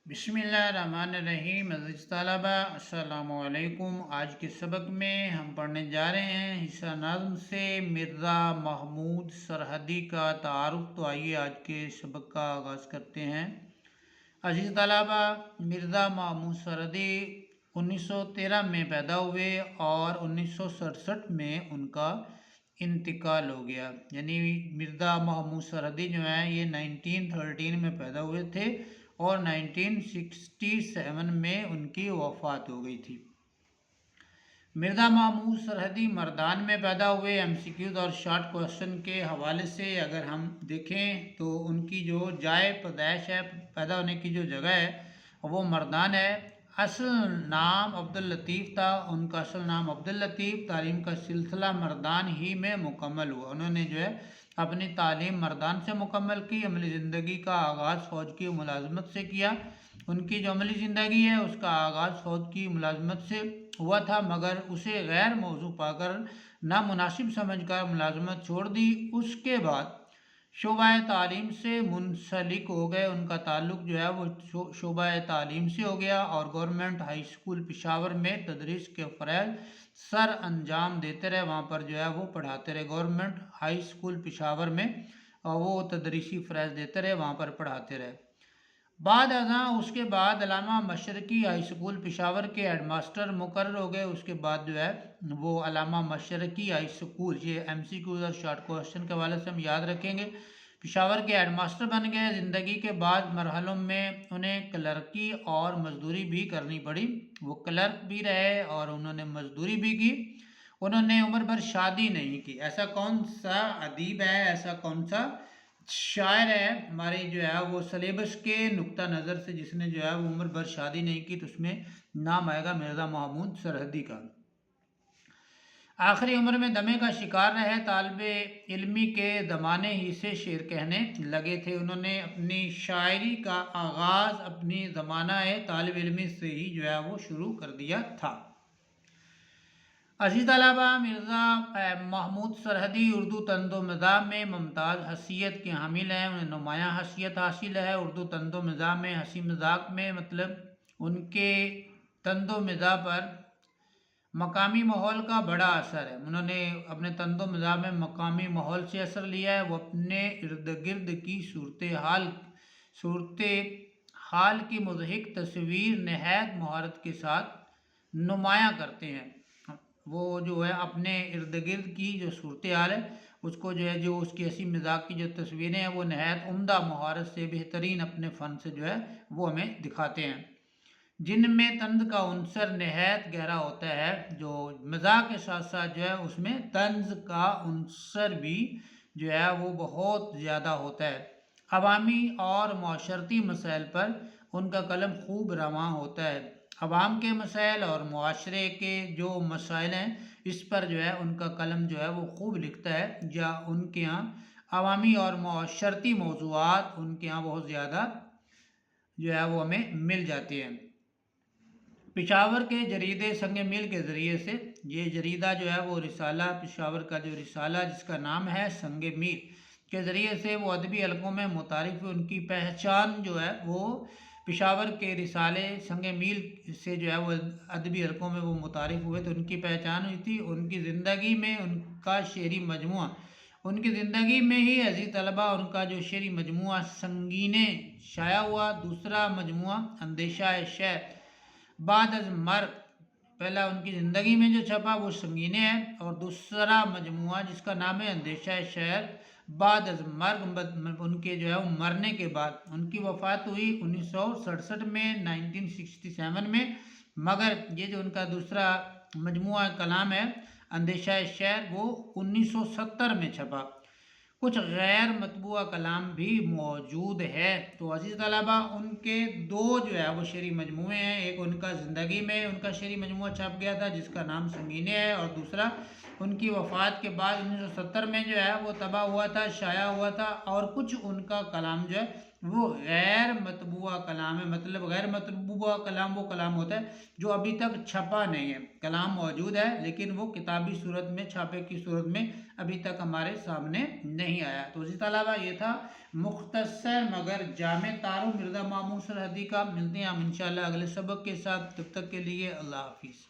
बिस्मिल्लाहिर्रहमानिर्रहीम। अज़ीज़ तलबा अस्सलाम वालेकुम। आज के सबक में हम पढ़ने जा रहे हैं हिस्सा नज़्म से मिर्ज़ा महमूद सरहदी का तारुफ़। तो आइए आज के सबक का आगाज़ करते हैं। अज़ीज़ तलबा, मिर्ज़ा महमूद सरहदी 1913 में पैदा हुए और 1967 में उनका इंतकाल हो गया। यानी मिर्ज़ा महमूद सरहदी जो हैं ये 1913 में पैदा हुए थे और 1967 में उनकी वफ़ात हो गई थी। मिर्ज़ा महमूद सरहदी मर्दान में पैदा हुए। MCQs और शॉर्ट क्वेश्चन के हवाले से अगर हम देखें तो उनकी जो जाए पैदाइश है, पैदा होने की जो जगह है वो मर्दान है। असल नाम अब्दुल लतीफ़ था। उनका असल नाम अब्दुल लतीफ़। तालीम का सिलसिला मर्दान ही में मुकम्मल हुआ। उन्होंने जो है अपनी तालीम मर्दान से मुकम्मल की। अमली ज़िंदगी का आगाज़ फ़ौज की मुलाजमत से किया। उनकी जो अमली ज़िंदगी है उसका आगाज़ फ़ौज की मुलाजमत से हुआ था, मगर उसे गैर मौजू पाकर नामुनासिब समझकर मुलाजमत छोड़ दी। उसके बाद शोबा तालीम से मुंसलिक हो गए। उनका ताल्लुक़ जो है वो शोबा तालीम से हो गया और गवर्नमेंट हाई स्कूल पेशावर में तदरीस के फ़रज़ सर अंजाम देते रहे। वहाँ पर जो है वो पढ़ाते रहे। गवर्नमेंट हाई स्कूल पेशावर में वो तदरीसी फ़रज़ देते रहे, वहाँ पर पढ़ाते रहे। बाद अज़ां उसके बाद अलामा मशरकी हाई स्कूल पेशावर के हेड मास्टर मुकर्रर हो गए। उसके बाद जो है वो अलामा मशरकी हाई स्कूल, ये MCQs और शॉर्ट क्वेश्चन के हवाले से हम याद रखेंगे, पेशावर के हेड मास्टर बन गए। ज़िंदगी के बाद मरहलों में उन्हें क्लर्की और मजदूरी भी करनी पड़ी। वो क्लर्क भी रहे और उन्होंने मजदूरी भी की। उन्होंने उम्र भर शादी नहीं की। ऐसा कौन सा अदीब है, ऐसा कौन सा शायर है हमारे जो है वो सिलेबस के नुक्ता नज़र से जिसने जो है वो उम्र भर शादी नहीं की, तो उसमें नाम आएगा मिर्ज़ा महमूद सरहदी का। आखिरी उम्र में दमे का शिकार रहे। तालिबे इल्मी के ज़माने ही से शेर कहने लगे थे। उन्होंने अपनी शायरी का आगाज़ अपनी ज़माना तालिब इल्मी से ही जो है वो शुरू कर दिया था। अज़ीज़ तलबा, मिर्ज़ा महमूद सरहदी उर्दू तंज़ो मिज़ाज में मुमताज़ हसीयत के हामिल हैं। उन्हें नुमायाँ हसीयत हासिल है। उर्दू तंज़ो मिज़ाज में हंसी मजाक में मतलब उनके तंज़ो मिज़ाज पर मकामी माहौल का बड़ा असर है। उन्होंने अपने तंज़ो मिज़ाज में मकामी माहौल से असर लिया है। वो अपने इर्द गिर्द की सूरत हाल की मुज़हिक तस्वीर नहायत महारत के साथ नुमायाँ करते हैं। वो जो है अपने इर्द गिर्द की जो सूरत हाल है उसको जो है जो उसकी हंसी मजाक की जो तस्वीरें हैं वो नहायत उम्दा महारत से बेहतरीन अपने फ़न से जो है वो हमें दिखाते हैं, जिनमें तंज का उनसर नहायत गहरा होता है। जो मजाक के साथ साथ जो है उसमें तंज का उनसर भी जो है वो बहुत ज़्यादा होता है। अवामी और माशरती मसाइल पर उनका कलम खूब रवां होता है। अवाम के मसाइल और मुआशरे के जो मसाइल हैं इस पर जो है उनका कलम जो है वो खूब लिखता है। या उनके यहाँ अवामी और मुआशरती मौज़ूआत उनके यहाँ बहुत ज़्यादा जो है वो हमें मिल जाती हैं। पेशावर के जरीदे संग मील के ज़रिए से, ये जरीदा जो है वो रिसाला, पेशावर का जो रिसाला जिसका नाम है संग मील के ज़रिए से वो अदबी हलकों में मुतारिफ। उनकी पहचान जो है वो पेशावर के रिसाले संग मील से जो है वो अदबी हलकों में वो मुतारिफ हुए तो उनकी पहचान हुई थी। उनकी ज़िंदगी में उनका शेरी मजमुआ, उनकी ज़िंदगी में ही अज़ीज़ तलबा उनका जो शेरी मजमुआ संगीने शाया हुआ। दूसरा मजमुआ अंदेशा शहर बाद अज़ मर्ग, पहला उनकी ज़िंदगी में जो छपा वो संगीने है और दूसरा मजमुआ जिसका नाम है अंदेशा शहर बाद अज़ मर्ग, उनके जो है वो मरने के बाद। उनकी वफ़ात हुई 1967 में 1967 में, मगर ये जो उनका दूसरा मजमुआ कलाम है अंदेशा शहर वो 1970 में छपा। कुछ गैर मतबूआ कलाम भी मौजूद है। तो अज़ीज़ तलबा उनके दो जो है वो शेरी मजमूए हैं। एक उनका ज़िंदगी में उनका शेरी मजमूआ छप गया था जिसका नाम संगीने है और दूसरा उनकी वफ़ात के बाद 1970 में जो है वो तबाह हुआ था, शाया हुआ था। और कुछ उनका कलाम जो है وہ غیر مطبوعہ کلام ہے، مطلب غیر مطبوعہ کلام وہ کلام ہوتا ہے جو ابھی تک چھپا نہیں ہے، کلام موجود ہے لیکن وہ کتابی صورت میں، چھاپے کی صورت میں ابھی تک ہمارے سامنے نہیں آیا۔ تو اسی طلبہ یہ تھا مختصر مگر جامع تعارف مرزا مامون سرحدی کا۔ ملتے ہیں ہم انشاءاللہ اگلے سبق کے ساتھ، تب تک کے لیے اللہ حافظ۔